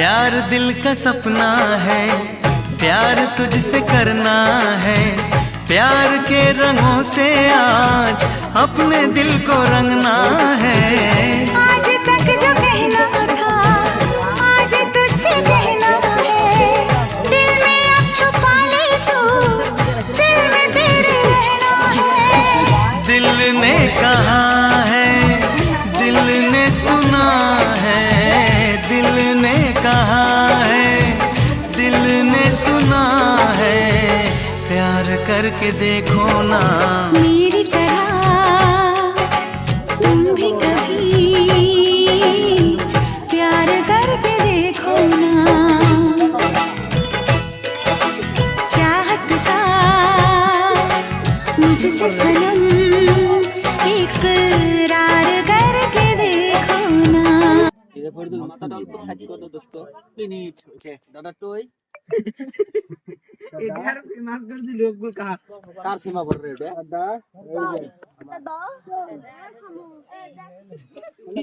प्यार दिल का सपना है, प्यार तुझसे करना है। प्यार के रंगों से आज अपने दिल को रंगना है। आज तक जो कहना था आज तुझसे कहना है। दिल में अब छुपा ले तू, दिल में तेरे रहना है। दिल ने कहा है, दिल ने सुना है। दिल ने कहा है, दिल ने सुना है। प्यार करके देखो ना मेरी तरह तुम भी कभी प्यार करके देखो ना। चाहत का मुझसे सनम इकरार करके देखो ना। এটা করে দিল মাথাটা অল্প সাইড করে দাও দোস্ত মিনিট ওকে দাদা টই এটার মাছ করে দিল লোকগুলো কার সীমা পড় রে এটা দাদা